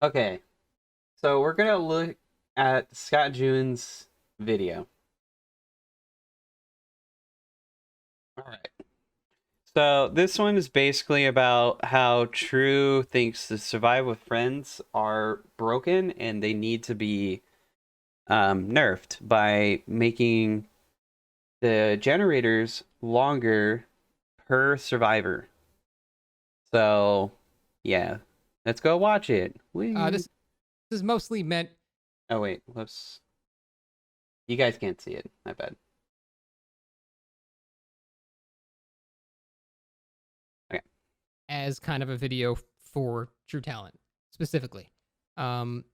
Okay, so we're gonna look at Scott June's video. All right. So this one is basically about how True thinks the Survive with Friends are broken and they need to be nerfed by making the generators longer per survivor. So yeah, let's go watch it. This is mostly meant Oh wait, let's. You guys can't see it. I bet. Okay. as kind of a video for TrU3Ta1ent specifically. Um,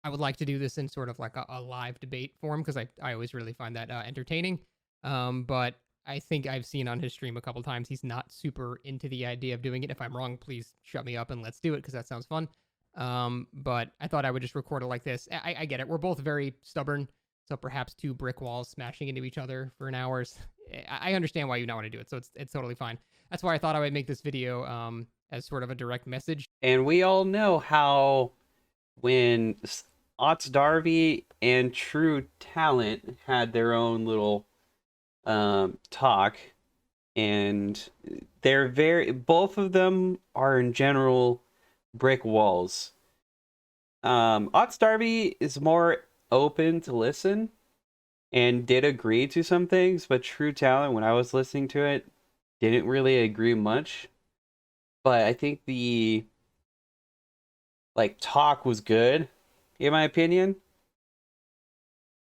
I would like to do this in sort of like a live debate form because I always really find that entertaining. But I think I've seen on his stream a couple times he's not super into the idea of doing it. If I'm wrong, please shut me up and let's do it because that sounds fun. But I thought I would just record it like this. I get it. We're both very stubborn, so perhaps two brick walls smashing into each other for an hour. I understand why you not want to do it, so it's totally fine. That's why I thought I would make this video as sort of a direct message. And we all know how when Ots Darby and TrU3Ta1ent had their own little talk, and they're very both of them are in general brick walls. Ots Darby is more open to listen and did agree to some things, but TrU3Ta1ent, when I was listening to it, didn't really agree much. But I think the talk was good, in my opinion.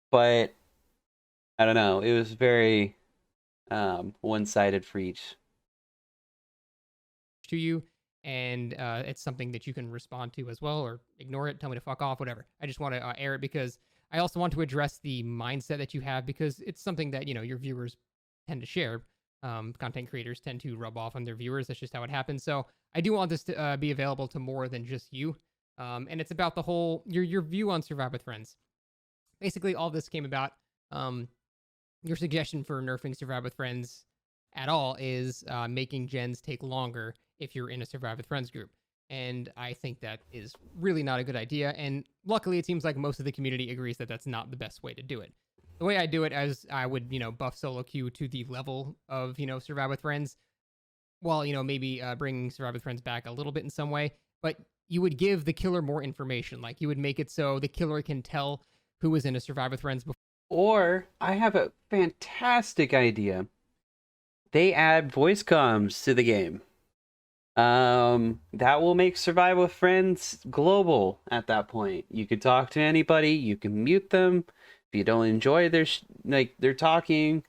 But I don't know. It was very one-sided for each. To you, and it's something that you can respond to as well, or ignore it, tell me to fuck off, whatever. I just want to air it because I also want to address the mindset that you have because it's something that your viewers tend to share. Content creators tend to rub off on their viewers. That's just how it happens. So I do want this to be available to more than just you. And it's about the whole your view on Survive with Friends. Basically, all this came about. Your suggestion for nerfing Survive with Friends at all is making gens take longer if you're in a Survive with Friends group. And I think that is really not a good idea. And luckily, it seems like most of the community agrees that that's not the best way to do it. The way I do it, as I would, buff solo queue to the level of, Survive with Friends, while, maybe bringing Survive with Friends back a little bit in some way. But you would give the killer more information. Like, you would make it so the killer can tell who was in a Survive with Friends before. Or I have a fantastic idea. They add voice comms to the game. That will make Survive with Friends global at that point. You could talk to anybody, you can mute them if you don't enjoy their talking,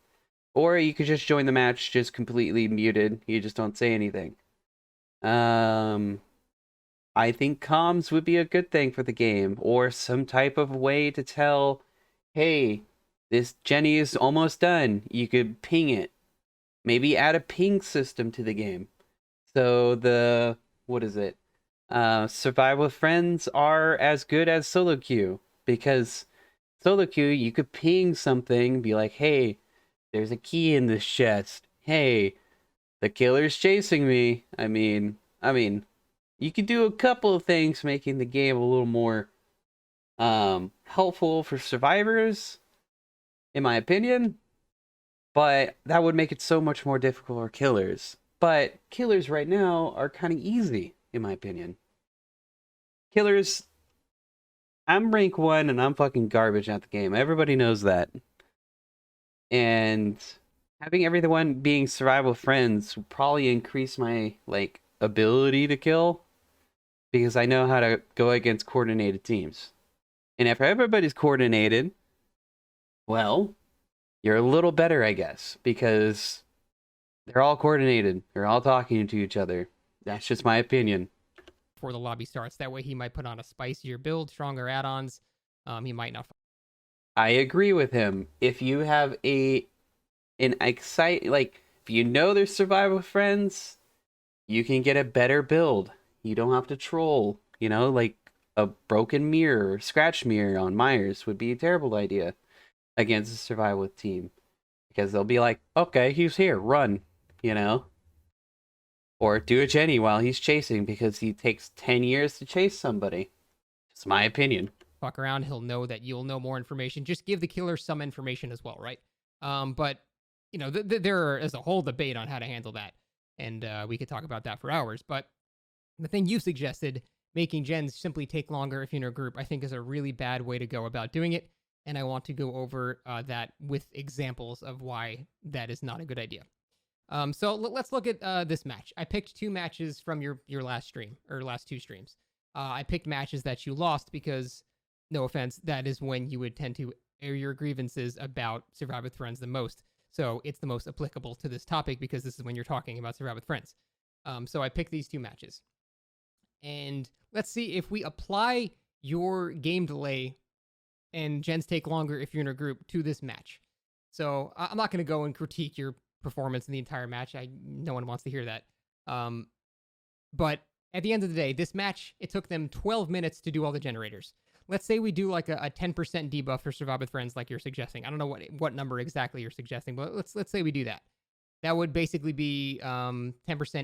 or you could just join the match just completely muted. You just don't say anything. I think comms would be a good thing for the game, or some type of way to tell, hey, this Jenny is almost done. You could ping it. Maybe add a ping system to the game. So what is it? Survive with Friends are as good as solo queue, because solo queue you could ping something, be like, hey, there's a key in this chest. Hey, the killer's chasing me. I mean, you could do a couple of things making the game a little more helpful for survivors, in my opinion. But that would make it so much more difficult for killers. But killers right now are kind of easy, in my opinion. Killers, I'm rank 1 and I'm fucking garbage at the game. Everybody knows that. And having everyone being survival friends would probably increase my, ability to kill. Because I know how to go against coordinated teams. And if everybody's coordinated, well, you're a little better, I guess. Because they're all coordinated. They're all talking to each other. That's just my opinion. Before the lobby starts. That way, he might put on a spicier build, stronger add-ons. He might not. I agree with him. If you have if you know there's survival friends, you can get a better build. You don't have to troll. Like a broken mirror or scratch mirror on Myers would be a terrible idea against a survival team. Because they'll be like, okay, he's here, run, you know? Or do a Jenny while he's chasing because he takes 10 years to chase somebody. It's my opinion. Fuck around, he'll know that you'll know more information. Just give the killer some information as well, right? But you know, there is a whole debate on how to handle that, and we could talk about that for hours. But the thing you suggested, making gens simply take longer if you're in a group, I think is a really bad way to go about doing it. And I want to go over that with examples of why that is not a good idea. So let's look at this match. I picked two matches from your last stream, or last two streams. I picked matches that you lost because, no offense, that is when you would tend to air your grievances about Survive with Friends the most. So it's the most applicable to this topic because this is when you're talking about Survive with Friends. So I picked these two matches. And let's see if we apply your game delay and gens take longer if you're in a group to this match. So I'm not going to go and critique your performance in the entire match. No one wants to hear that. But at the end of the day, this match, it took them 12 minutes to do all the generators. Let's say we do like a 10% debuff for Survive with Friends like you're suggesting. I don't know what number exactly you're suggesting, but let's say we do that. That would basically be 10%,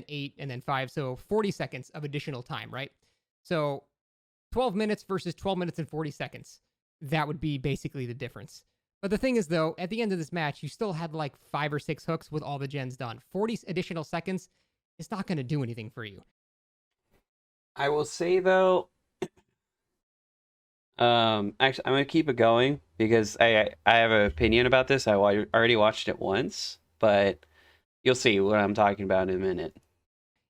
8, and then 5. So 40 seconds of additional time, right? So 12 minutes versus 12 minutes and 40 seconds. That would be basically the difference. But the thing is, though, at the end of this match, you still had like 5 or 6 hooks with all the gens done. 40 additional seconds is not going to do anything for you. I will say, though, actually, I'm going to keep it going because I have an opinion about this. I already watched it once, but you'll see what I'm talking about in a minute.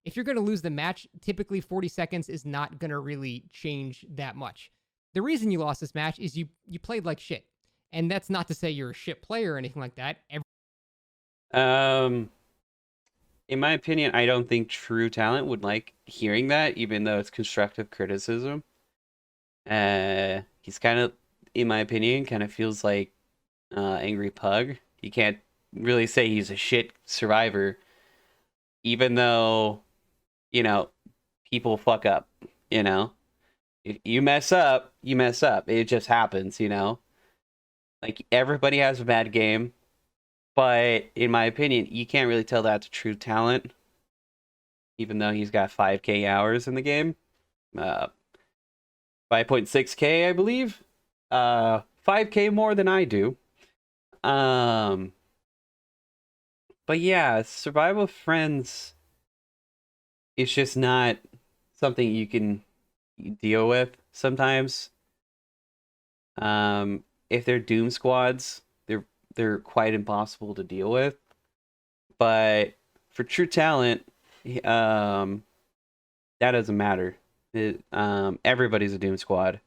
If you're going to lose the match, typically 40 seconds is not going to really change that much. The reason you lost this match is you played like shit. And that's not to say you're a shit player or anything like that. In my opinion, I don't think TrU3Ta1ent would like hearing that, even though it's constructive criticism. He's kind of, in my opinion, kind of feels like Angry Pug. You can't really say he's a shit survivor, even though, you know, people fuck up, you know? If you mess up, you mess up. It just happens, you know? Like, everybody has a bad game, but in my opinion, you can't really tell that to TrU3Ta1ent, even though he's got 5K hours in the game. 5.6K, I believe. 5K more than I do. But yeah, Survival with Friends is just not something you can deal with sometimes. If they're Doom squads, they're quite impossible to deal with. But for TrU3Ta1ent, that doesn't matter. Everybody's a Doom squad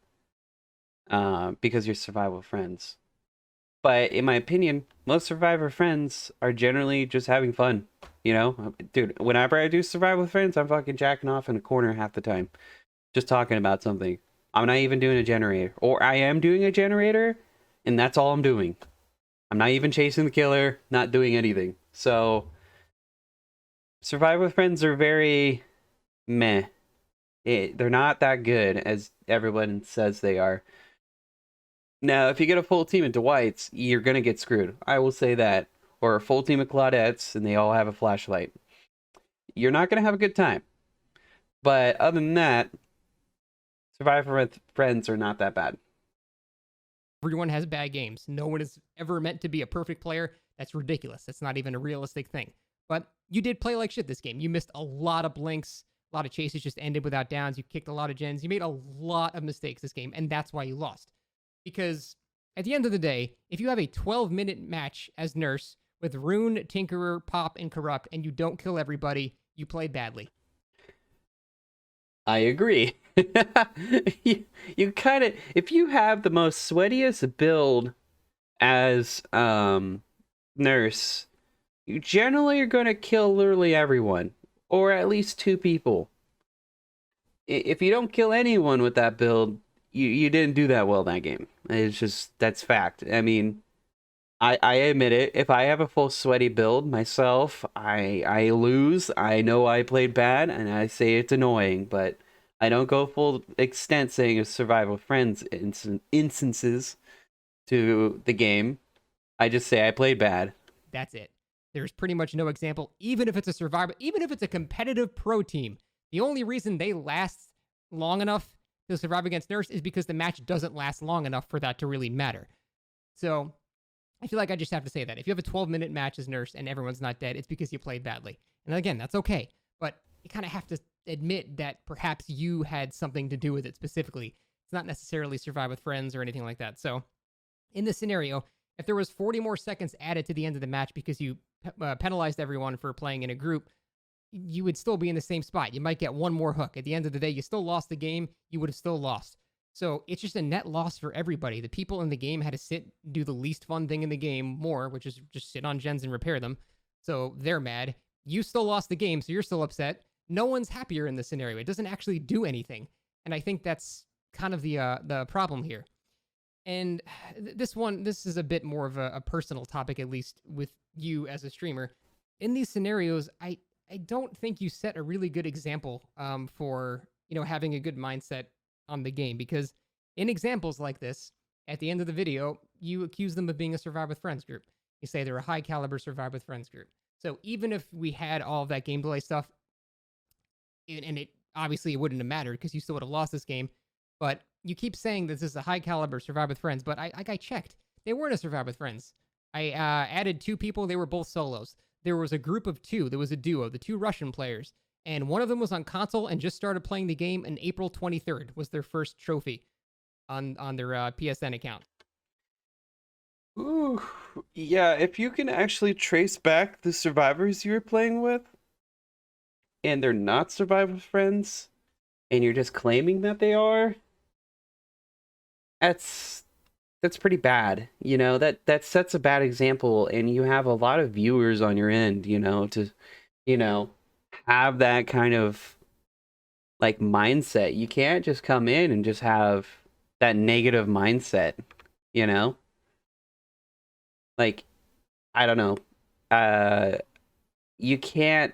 because you're Survival Friends. But in my opinion, most Survivor Friends are generally just having fun. You know, dude, whenever I do Survival with Friends, I'm fucking jacking off in a corner half the time, just talking about something. I'm not even doing a generator, or I am doing a generator, and that's all I'm doing. I'm not even chasing the killer, not doing anything. So, Survival with Friends are very meh. They're not that good as everyone says they are. Now, if you get a full team of Dwights, you're going to get screwed. I will say that. Or a full team of Claudettes, and they all have a flashlight. You're not going to have a good time. But other than that, Survivor with Friends are not that bad. Everyone has bad games. No one is ever meant to be a perfect player. That's ridiculous. That's not even a realistic thing. But you did play like shit this game. You missed a lot of blinks. A lot of chases just ended without downs. You kicked a lot of gens. You made a lot of mistakes this game, and that's why you lost. Because at the end of the day, if you have a 12-minute match as Nurse with Rune, Tinkerer, Pop, and Corrupt, and you don't kill everybody, you played badly. I agree. you kind of, if you have the most sweatiest build as Nurse, you generally are going to kill literally everyone, or at least 2 people. If you don't kill anyone with that build, you didn't do that well that game. It's just, that's fact. I mean, I admit it. If I have a full sweaty build myself, I lose. I know I played bad, and I say it's annoying, but I don't go full extent saying a Survival Friends instances to the game. I just say I played bad. That's it. There's pretty much no example, even if it's a Survivor, even if it's a competitive pro team. The only reason they last long enough to survive against nerfs is because the match doesn't last long enough for that to really matter. So I feel like I just have to say that. If you have a 12-minute match as nerfs and everyone's not dead, it's because you played badly. And again, that's okay. But you kind of have to admit that perhaps you had something to do with it specifically. It's not necessarily survive with friends or anything like that. So in this scenario, if there was 40 more seconds added to the end of the match because you penalized everyone for playing in a group, you would still be in the same spot. You might get one more hook. At the end of the day, you still lost the game. You would have still lost. So it's just a net loss for everybody. The people in the game had to sit, do the least fun thing in the game more, which is just sit on gens and repair them. So they're mad. You still lost the game, so you're still upset. No one's happier in this scenario. It doesn't actually do anything. And I think that's kind of the problem here. And this is a bit more of a personal topic, at least with you as a streamer. In these scenarios, I don't think you set a really good example for, having a good mindset on the game, because in examples like this, at the end of the video, you accuse them of being a Survive with Friends group. You say they're a high caliber Survive with Friends group. So even if we had all of that game delay stuff, and it obviously it wouldn't have mattered because you still would have lost this game, but you keep saying this is a high caliber Survive with Friends, but I checked. They weren't a Survive with Friends. I added 2 people. They were both solos. There was a group of 2. There was a duo, the 2 Russian players. And one of them was on console and just started playing the game, and April 23rd was their first trophy on their PSN account. Ooh, yeah, if you can actually trace back the survivors you were playing with, and they're not Survive with Friends, and you're just claiming that they are, that's pretty bad. That sets a bad example, and you have a lot of viewers on your end, to have that kind of like mindset. You can't just come in and just have that negative mindset, like, I don't know. You can't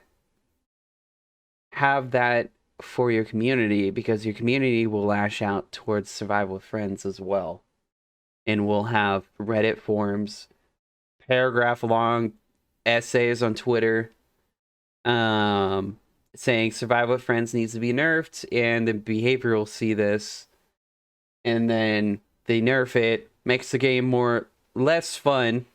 have that for your community, because your community will lash out towards Survival with Friends as well. And we'll have Reddit forums, paragraph long essays on Twitter, saying Survival with Friends needs to be nerfed, and the behavior will see this, and then they nerf it, makes the game less fun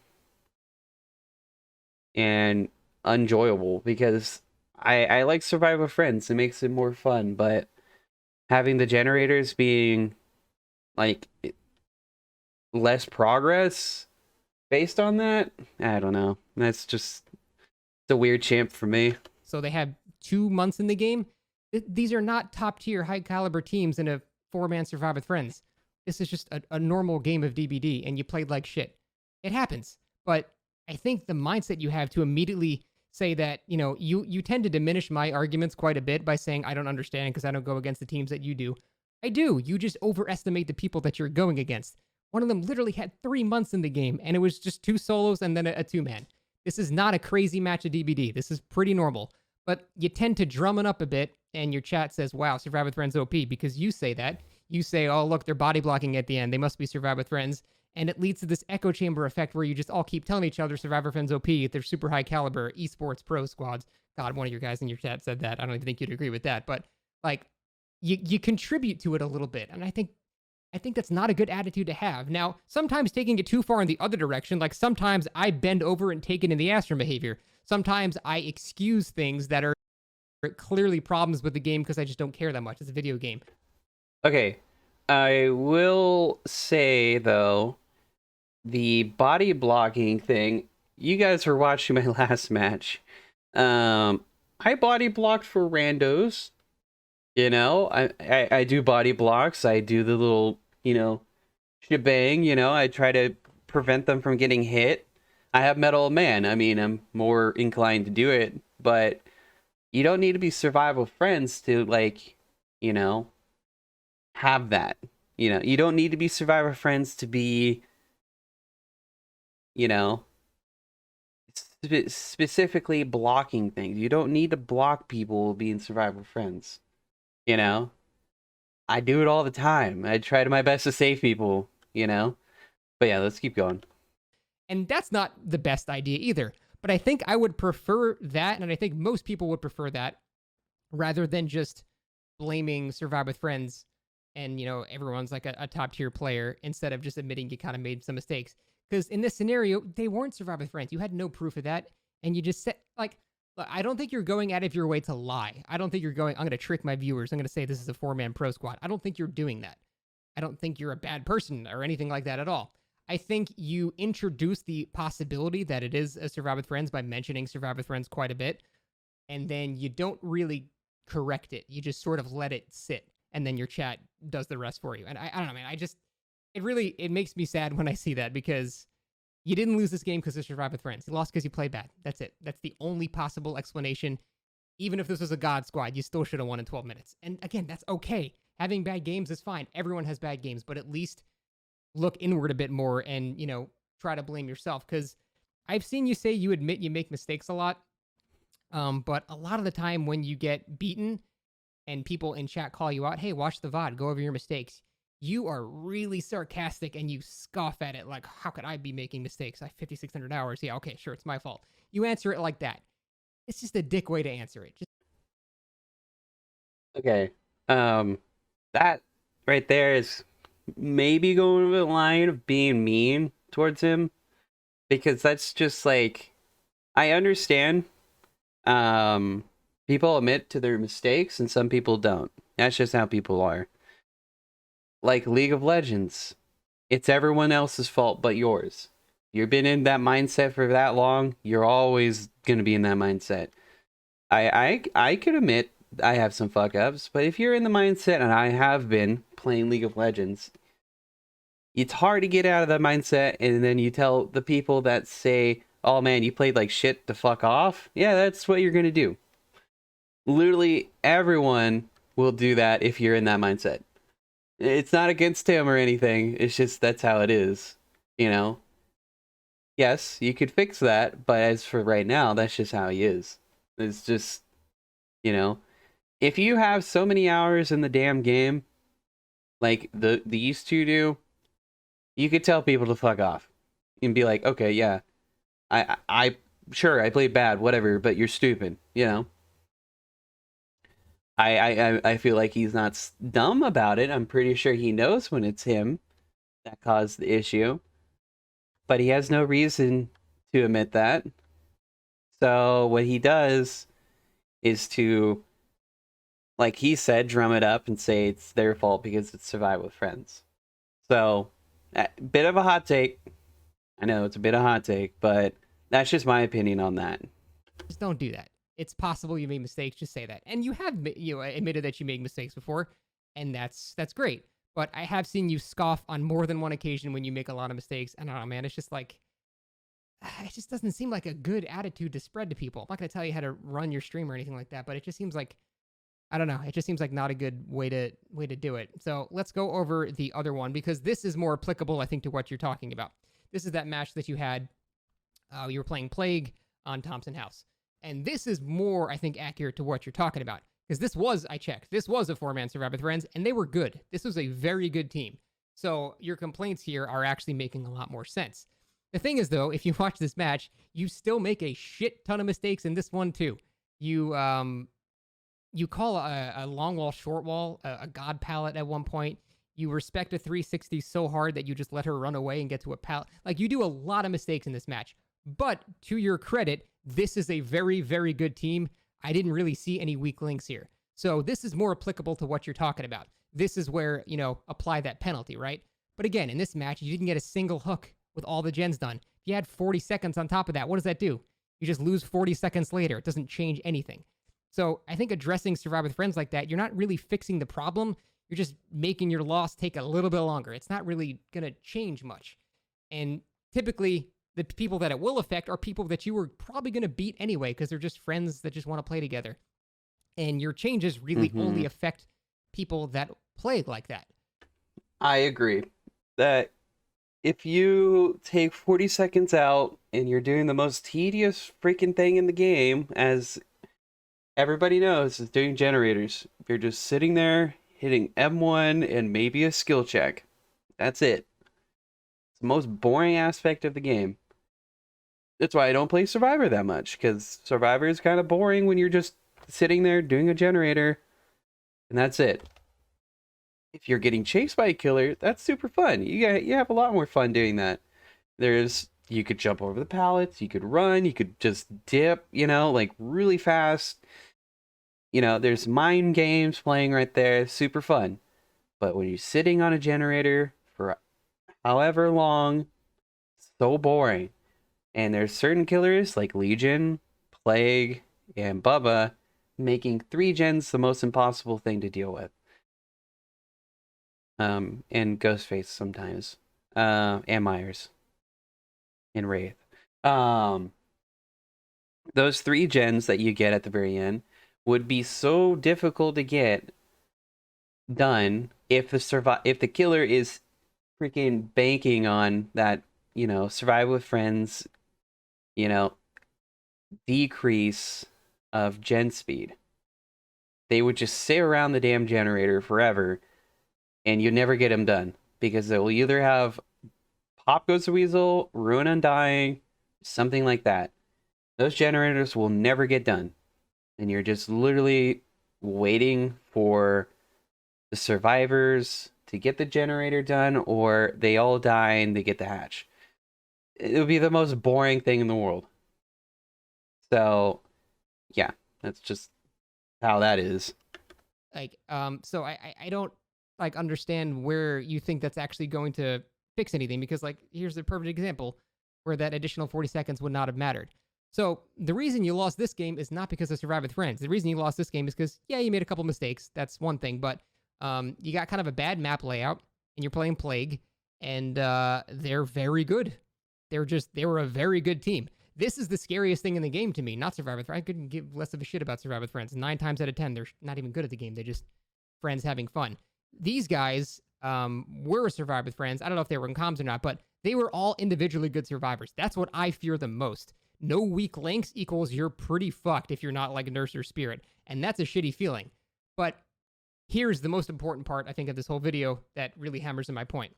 and enjoyable, because I like Survive with Friends. It makes it more fun, but having the generators being like less progress based on that, I don't know. That's just the weird champ for me. So they have 2 months in the game. These are not top tier, high caliber teams in a 4-man Survive with Friends. This is just a normal game of DBD, and you played like shit. It happens. But I think the mindset you have to immediately say that, you tend to diminish my arguments quite a bit by saying I don't understand because I don't go against the teams that you do. I do. You just overestimate the people that you're going against. One of them literally had 3 months in the game, and it was just 2 solos and then a 2-man. This is not a crazy match of DBD. This is pretty normal. But you tend to drum it up a bit, and your chat says, wow, Survive with Friends OP, because you say that. You say, oh, look, they're body blocking at the end. They must be Survive with Friends. And it leads to this echo chamber effect where you just all keep telling each other Survivor Friends OP, they're super high caliber esports pro squads. God, one of your guys in your chat said that. I don't even think you'd agree with that. But like, you contribute to it a little bit. And I think that's not a good attitude to have. Now, sometimes taking it too far in the other direction, like sometimes I bend over and take it in the ass from behavior. Sometimes I excuse things that are clearly problems with the game because I just don't care that much. It's a video game. Okay. I will say, though, the body blocking thing, you guys were watching my last match. I body blocked for randos. I do body blocks. I do the little, shebang, I try to prevent them from getting hit. I have Metal Man. I mean, I'm more inclined to do it, but you don't need to be Survival Friends to, have that. You don't need to be Survivor Friends to be, specifically blocking things. You don't need to block people being Survivor Friends. I do it all the time. I try to my best to save people, But yeah, let's keep going. And that's not the best idea either. But I think I would prefer that, and I think most people would prefer that, rather than just blaming Survive with Friends and everyone's like a top tier player, instead of just admitting you kind of made some mistakes. Because in this scenario, they weren't Survivor with Friends. You had no proof of that, and you just said, like, look, I don't think you're going out of your way to lie. I don't think you're going, I'm going to trick my viewers, I'm going to say this is a 4-man pro squad. I don't think you're doing that. I don't think you're a bad person or anything like that at all. I think you introduce the possibility that it is a Survivor with Friends by mentioning Survivor with Friends quite a bit, and then you don't really correct it. You just sort of let it sit, and then your chat does the rest for you. And I don't know, man. It makes me sad when I see that, because you didn't lose this game because of Survivor with Friends. You lost because you played bad. That's it. That's the only possible explanation. Even if this was a God squad, you still should have won in 12 minutes. And again, that's okay. Having bad games is fine. Everyone has bad games, but at least look inward a bit more and, try to blame yourself. Because I've seen you say you admit you make mistakes a lot. But a lot of the time when you get beaten and people in chat call you out, hey, watch the VOD, go over your mistakes, you are really sarcastic and you scoff at it like, how could I be making mistakes? I have 5,600 hours. Yeah, okay, sure, it's my fault. You answer it like that. It's just a dick way to answer it. Okay. That right there is maybe going over the line of being mean towards him, because that's just like, I understand people admit to their mistakes and some people don't. That's just how people are. Like League of Legends, it's everyone else's fault but yours. You've been in that mindset for that long, you're always going to be in that mindset. I could admit I have some fuck ups, but if you're in the mindset, and I have been playing League of Legends, it's hard to get out of that mindset, and then you tell the people that say, oh man, you played like shit, to fuck off. Yeah, that's what you're gonna do. Literally everyone will do that if you're in that mindset. It's not against him or anything, it's just that's how it is, Yes, you could fix that, but as for right now, that's just how he is. It's just, if you have so many hours in the damn game, like these two do, you could tell people to fuck off and be like, okay, yeah, I sure I played bad, whatever, but you're stupid, I feel like he's not dumb about it. I'm pretty sure he knows when it's him that caused the issue, but he has no reason to admit that. So what he does is to, like he said, drum it up and say it's their fault because it's Survival with Friends. So, a bit of a hot take. I know it's a bit of a hot take, but that's just my opinion on that. Just don't do that. It's possible you made mistakes. Just say that. And you have admitted that you made mistakes before, and that's great. But I have seen you scoff on more than one occasion when you make a lot of mistakes. And I don't know, man, it's just like, it just doesn't seem like a good attitude to spread to people. I'm not going to tell you how to run your stream or anything like that, but it just seems like, I don't know, it just seems like not a good way to do it. So let's go over the other one, because this is more applicable, I think, to what you're talking about. This is that match that you had. You were playing Plague on Thompson House. And this is more, I think, accurate to what you're talking about. Because I checked, this was a 4-man Survivor with Friends, and they were good. This was a very good team. So your complaints here are actually making a lot more sense. The thing is, though, if you watch this match, you still make a shit ton of mistakes in this one, too. You call a long wall short wall a god pallet at one point. You respect a 360 so hard that you just let her run away and get to a pallet. Like, you do a lot of mistakes in this match. But to your credit, this is a very, very good team. I didn't really see any weak links here. So this is more applicable to what you're talking about. This is where, apply that penalty, right? But again, in this match, you didn't get a single hook with all the gens done. If you had 40 seconds on top of that, what does that do? You just lose 40 seconds later. It doesn't change anything. So I think addressing Survivor with Friends like that, you're not really fixing the problem. You're just making your loss take a little bit longer. It's not really going to change much. And typically, the people that it will affect are people that you were probably going to beat anyway, because they're just friends that just want to play together. And your changes really only affect people that play like that. I agree that if you take 40 seconds out and you're doing the most tedious freaking thing in the game, as everybody knows, is doing generators. If you're just sitting there hitting M1 and maybe a skill check, that's it. It's the most boring aspect of the game. That's why I don't play Survivor that much, because Survivor is kind of boring when you're just sitting there doing a generator, and that's it. if you're getting chased by a killer, that's super fun. You have a lot more fun doing that. You could jump over the pallets, you could run, you could just dip, like really fast. There's mind games playing right there, super fun. But when you're sitting on a generator for however long, so boring. And there's certain killers like Legion, Plague, and Bubba making 3 gens the most impossible thing to deal with. And Ghostface sometimes. And Myers. And Wraith. Those 3 gens that you get at the very end would be so difficult to get done if the killer is freaking banking on that, survive with friends, decrease of gen speed. They would just sit around the damn generator forever and you never get them done because they'll either have Pop Goes the Weasel, Ruin Undying, something like that. Those generators will never get done. And you're just literally waiting for the survivors to get the generator done, or they all die and they get the hatch. It would be the most boring thing in the world. So, yeah, that's just how that is. Like, so I don't like understand where you think that's actually going to fix anything, because like here's a perfect example where that additional 40 seconds would not have mattered. So the reason you lost this game is not because of Survive with Friends. The reason you lost this game is because, yeah, you made a couple mistakes. That's one thing, but you got kind of a bad map layout, and you're playing Plague, and they're very good. They were a very good team. This is the scariest thing in the game to me, not Survive with Friends. I couldn't give less of a shit about Survive with Friends. 9 times out of 10, they're not even good at the game. They're just friends having fun. These guys were Survive with Friends. I don't know if they were in comms or not, but they were all individually good survivors. That's what I fear the most. No weak links equals you're pretty fucked if you're not like a Nurse or Spirit. And that's a shitty feeling. But here's the most important part, I think, of this whole video that really hammers in my point.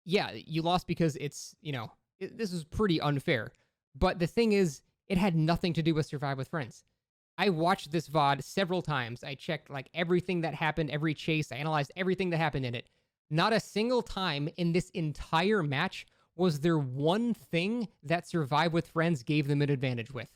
Yeah, you lost because this is pretty unfair. But the thing is, it had nothing to do with Survive with Friends. I watched this VOD several times. I checked like everything that happened, every chase. I analyzed everything that happened in it. Not a single time in this entire match was there one thing that Survive with Friends gave them an advantage with.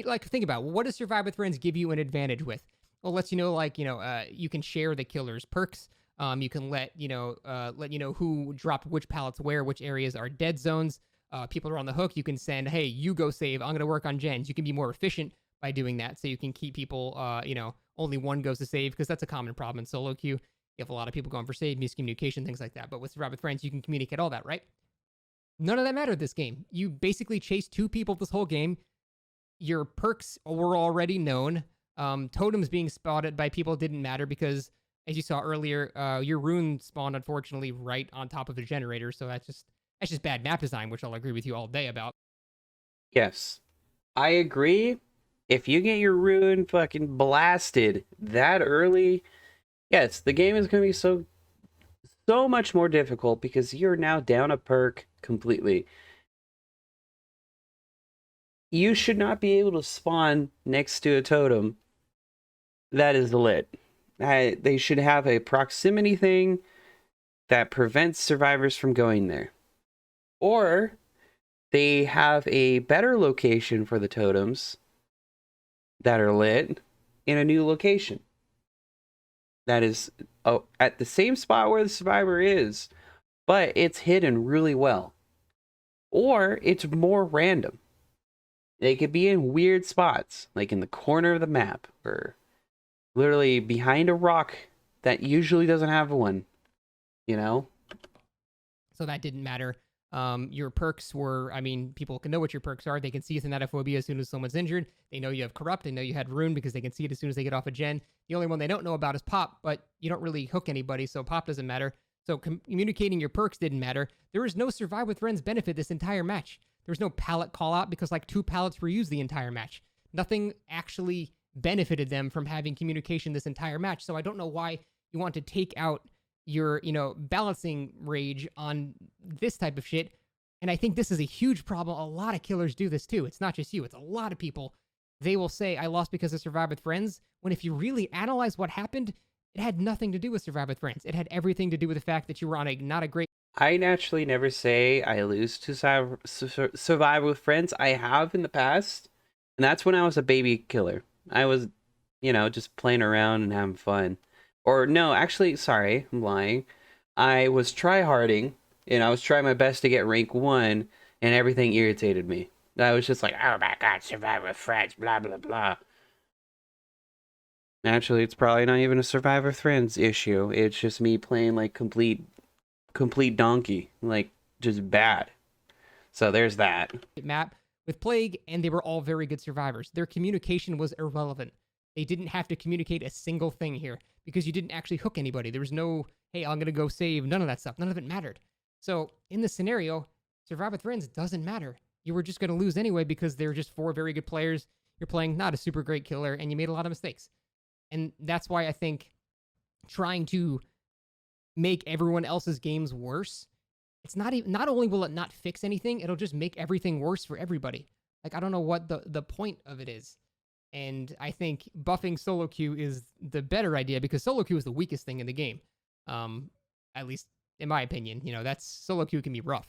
Like, think about it. What does Survive with Friends give you an advantage with? Well, it lets you know, you can share the killer's perks. You can let you know who dropped which pallets where, which areas are dead zones. People are on the hook. You can send, hey, you go save. I'm going to work on gens. You can be more efficient by doing that, so you can keep people, only one goes to save, because that's a common problem in solo queue. You have a lot of people going for save, miscommunication, things like that. But with Survive with Friends, you can communicate all that, right? None of that mattered this game. You basically chased 2 people this whole game. Your perks were already known. Totems being spotted by people didn't matter because, as you saw earlier, your rune spawned, unfortunately, right on top of the generator. So that's just bad map design, which I'll agree with you all day about. Yes, I agree. If you get your rune fucking blasted that early, yes, the game is going to be so much more difficult because you're now down a perk completely. You should not be able to spawn next to a totem that is lit. They should have a proximity thing that prevents survivors from going there. Or they have a better location for the totems that are lit in a new location. That is at the same spot where the survivor is, but it's hidden really well. Or it's more random. They could be in weird spots, like in the corner of the map, or literally behind a rock that usually doesn't have one, So that didn't matter. Your perks were, people can know what your perks are. They can see Thanatophobia as soon as someone's injured. They know you have Corrupt. They know you had Rune because they can see it as soon as they get off a gen. The only one they don't know about is Pop, but you don't really hook anybody, so Pop doesn't matter. So communicating your perks didn't matter. There was no Survive with Friends benefit this entire match. There was no pallet call out because like 2 pallets were used the entire match. Nothing actually benefited them from having communication this entire match. So I don't know why you want to take out your, balancing rage on this type of shit. And I think this is a huge problem. A lot of killers do this too. It's not just you. It's a lot of people. They will say, I lost because of Survive with Friends, when if you really analyze what happened, It had nothing to do with Survive with Friends. It had everything to do with the fact that you were on a not a great. I naturally never say I lose to survive with friends. I have in the past, and that's when I was a baby killer. I was, just playing around and having fun. Or no, actually, sorry, I'm lying. I was tryharding, and I was trying my best to get rank 1, and everything irritated me. I was just like, oh my god, survive with friends, blah blah blah. Actually, it's probably not even a survive with friends issue. It's just me playing like complete donkey, like just bad. So there's that. Map with Plague, and they were all very good survivors. Their communication was irrelevant. They didn't have to communicate a single thing here because you didn't actually hook anybody. There was no, hey, I'm going to go save. None of that stuff. None of it mattered. So in this scenario, Survive with Friends doesn't matter. You were just going to lose anyway because they're just 4 very good players. You're playing not a super great killer, and you made a lot of mistakes. And that's why I think trying to make everyone else's games worse, it's not even, not only will it not fix anything, it'll just make everything worse for everybody. Like, I don't know what the point of it is. And I think buffing solo queue is the better idea because solo queue is the weakest thing in the game. At least in my opinion, that's solo queue can be rough.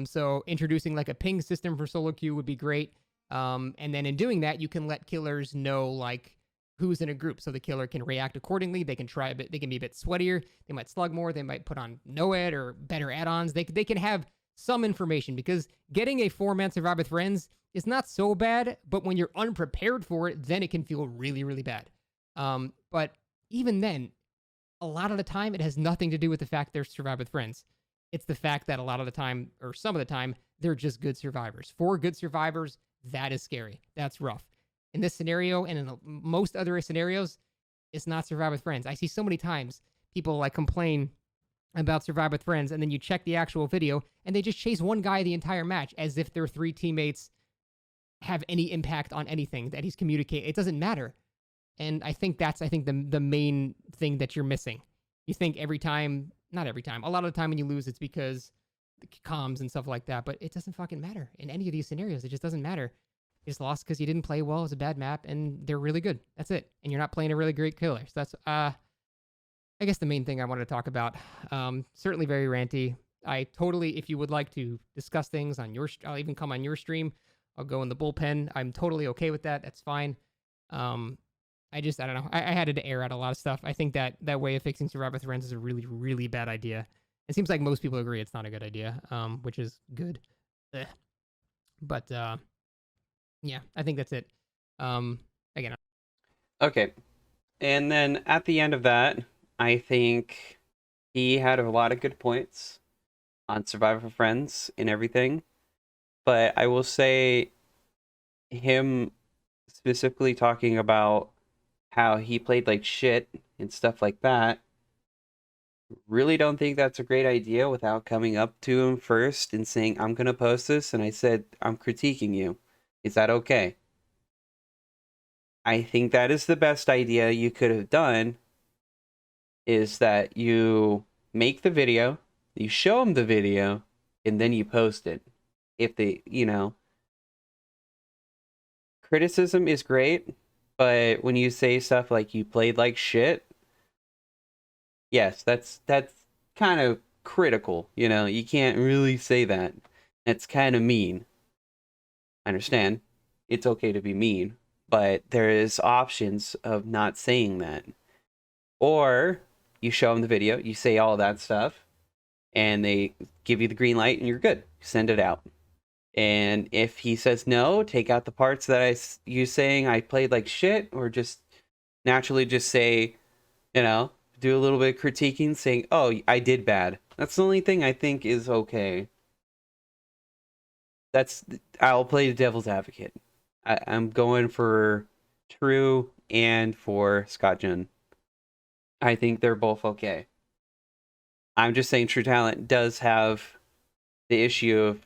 So introducing like a ping system for solo queue would be great. And then in doing that, you can let killers know like who's in a group, so the killer can react accordingly. They can try a bit. They can be a bit sweatier. They might slug more. They might put on NOED or better add-ons. They can have some information because getting a 4-man survive with friends is not so bad, but when you're unprepared for it, then it can feel really, really bad. But even then, a lot of the time, it has nothing to do with the fact they're survive with friends. It's the fact that a lot of the time, or some of the time, they're just good survivors. 4 good survivors, that is scary. That's rough. In this scenario and in most other scenarios, it's not survive with friends. I see so many times people like complain about survive with friends, and then you check the actual video, and they just chase one guy the entire match as if their 3 teammates have any impact on anything that he's communicating. It doesn't matter. And I think that's the main thing that you're missing. You think every time, not every time, a lot of the time when you lose, it's because the comms and stuff like that, but it doesn't fucking matter in any of these scenarios. It just doesn't matter. You just lost because you didn't play well. It was a bad map, and they're really good. That's it. And you're not playing a really great killer. So that's, I guess, the main thing I wanted to talk about. Certainly very ranty. I totally, if you would like to discuss things on your, I'll even come on your stream. I'll go in the bullpen. I'm totally okay with that. That's fine. I don't know. I had to air out a lot of stuff. I think that way of fixing Survive with Friends is a really, really bad idea. It seems like most people agree it's not a good idea, which is good. Ugh. But, yeah, I think that's it. Again. Okay. And then at the end of that, I think he had a lot of good points on Survivor Friends and everything. But I will say him specifically talking about how he played like shit and stuff like that. Really don't think that's a great idea without coming up to him first and saying, I'm going to post this. And I said, I'm critiquing you. Is that okay? I think that is the best idea you could have done, is that you make the video, you show them the video, and then you post it. If they, criticism is great, but when you say stuff like you played like shit, yes, that's kind of critical, You can't really say that. That's kind of mean. I understand. It's okay to be mean, but there is options of not saying that. Or you show them the video, you say all that stuff, and they give you the green light and you're good. Send it out. And if he says no, take out the parts that you saying I played like shit, or just naturally just say, do a little bit of critiquing, saying, oh, I did bad. That's the only thing I think is okay. I'll play the devil's advocate. I'm going for TrU and for Scott Jun. I think they're both okay. I'm just saying TrU3Ta1ent does have the issue of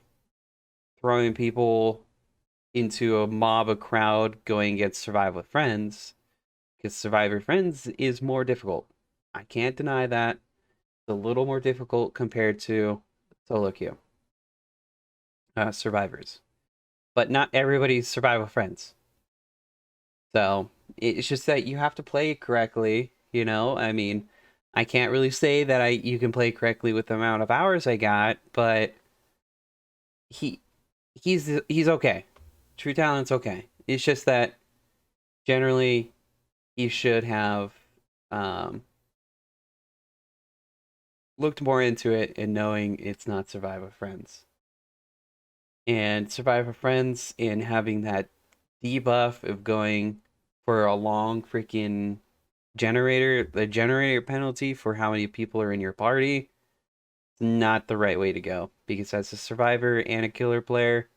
throwing people into a mob, a crowd, going against Survive with Friends, because Survive with Friends is more difficult. I can't deny that. It's a little more difficult compared to solo queue survivors, but not everybody's Survive with Friends. So it's just that you have to play it correctly. You know, I mean, I can't really say that you can play correctly with the amount of hours I got, but he he's okay. TrU3Ta1ent's okay. It's just that generally he should have um, looked more into it and knowing it's not Survive with Friends. And Survive with Friends and having that debuff of going for a long freaking the generator penalty for how many people are in your party, not the right way to go. Because as a survivor and a killer player,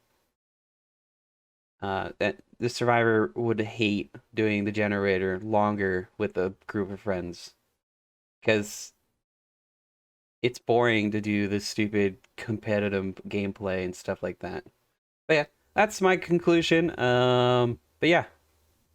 that the survivor would hate doing the generator longer with a group of friends because it's boring to do the stupid competitive gameplay and stuff like that. But yeah, that's my conclusion. But yeah,